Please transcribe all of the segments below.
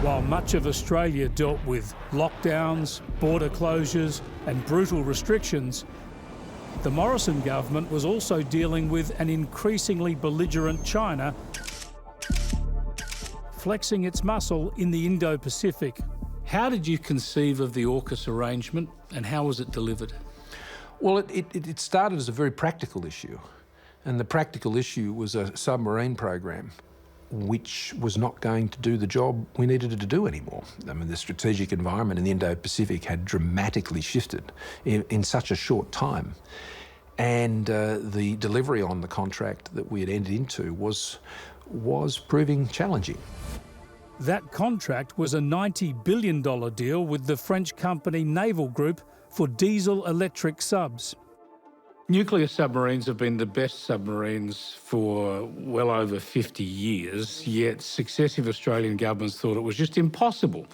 While much of Australia dealt with lockdowns, border closures and brutal restrictions, the Morrison government was also dealing with an increasingly belligerent China, flexing its muscle in the Indo-Pacific. How did you conceive of the AUKUS arrangement and how was it delivered? Well, it started as a very practical issue, and the practical issue was a submarine program which was not going to do the job we needed it to do anymore. I mean, the strategic environment in the Indo-Pacific had dramatically shifted in such a short time. And the delivery on the contract that we had entered into was proving challenging. That contract was a $90 billion deal with the French company Naval Group for diesel-electric subs. Nuclear submarines have been the best submarines for well over 50 years, yet successive Australian governments thought it was just impossible.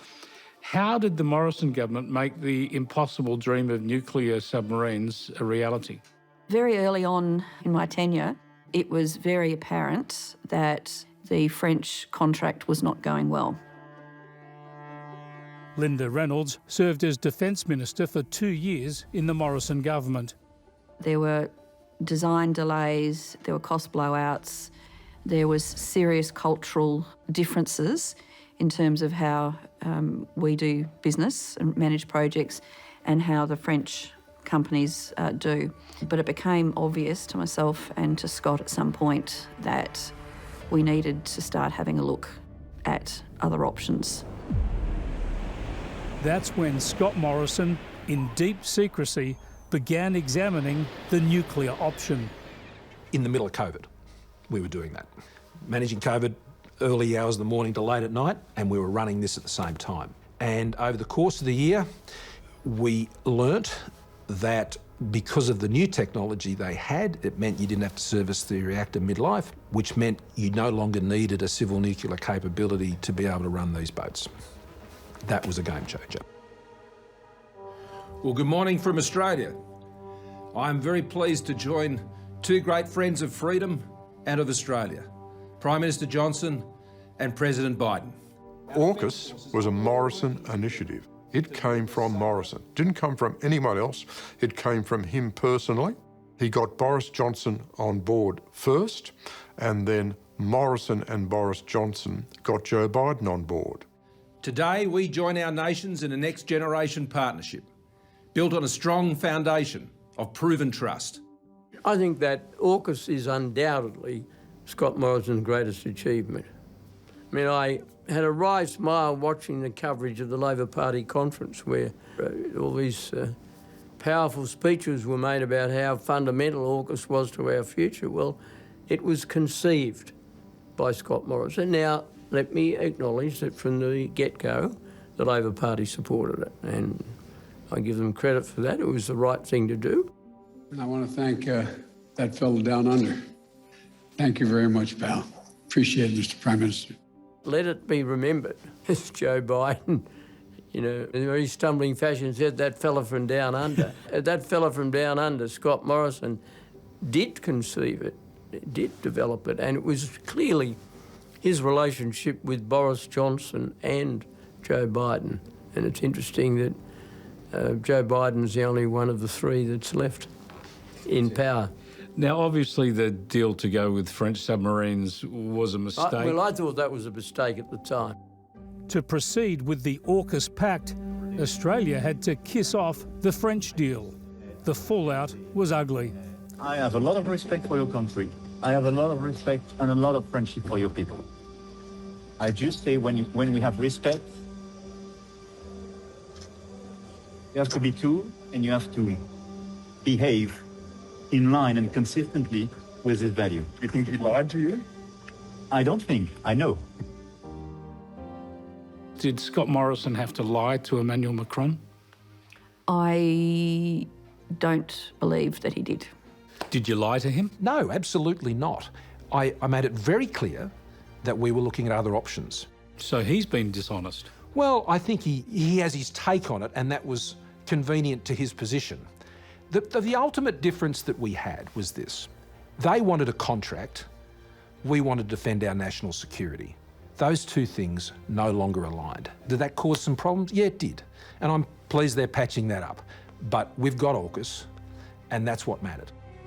How did the Morrison government make the impossible dream of nuclear submarines a reality? Very early on in my tenure, it was very apparent that the French contract was not going well. Linda Reynolds served as Defence Minister for 2 years in the Morrison government. There were design delays, there were cost blowouts, there was serious cultural differences in terms of how we do business and manage projects and how the French companies do. But it became obvious to myself and to Scott at some point that we needed to start having a look at other options. That's when Scott Morrison, in deep secrecy, began examining the nuclear option. In the middle of COVID, we were doing that. Managing COVID early hours of the morning to late at night, and we were running this at the same time. And over the course of the year, we learnt that because of the new technology they had, it meant you didn't have to service the reactor midlife, which meant you no longer needed a civil nuclear capability to be able to run these boats. That was a game changer. Well, good morning from Australia. I'm very pleased to join two great friends of freedom and of Australia, Prime Minister Johnson and President Biden. AUKUS was a Morrison initiative. It came from Morrison. It didn't come from anyone else. It came from him personally. He got Boris Johnson on board first, and then Morrison and Boris Johnson got Joe Biden on board. Today, we join our nations in a next-generation partnership, built on a strong foundation of proven trust. I think that AUKUS is undoubtedly Scott Morrison's greatest achievement. I mean, I had a wry smile watching the coverage of the Labor Party conference where all these powerful speeches were made about how fundamental AUKUS was to our future. Well, it was conceived by Scott Morrison. Now, let me acknowledge that from the get-go, the Labor Party supported it, and I give them credit for that. It was the right thing to do. And I want to thank that fellow down under. Thank you very much, pal. Appreciate it, Mr. Prime Minister. Let it be remembered, as Joe Biden, in a very stumbling fashion, said that fella from down under. That fella from down under, Scott Morrison, did conceive it, did develop it, and it was clearly his relationship with Boris Johnson and Joe Biden. And it's interesting that Joe Biden's the only one of the three that's left in power. Now, obviously, the deal to go with French submarines was a mistake. I thought that was a mistake at the time. To proceed with the AUKUS Pact, Australia had to kiss off the French deal. The fallout was ugly. I have a lot of respect for your country. I have a lot of respect and a lot of friendship for your people. I just say when we have respect, you have to be true and you have to behave in line and consistently with this value. You think he lied to you? I don't think. I know. Did Scott Morrison have to lie to Emmanuel Macron? I don't believe that he did. Did you lie to him? No, absolutely not. I made it very clear that we were looking at other options. So he's been dishonest? Well, I think he has his take on it, and that was convenient to his position. The ultimate difference that we had was this. They wanted a contract. We wanted to defend our national security. Those two things no longer aligned. Did that cause some problems? Yeah, it did. And I'm pleased they're patching that up. But we've got AUKUS, and that's what mattered.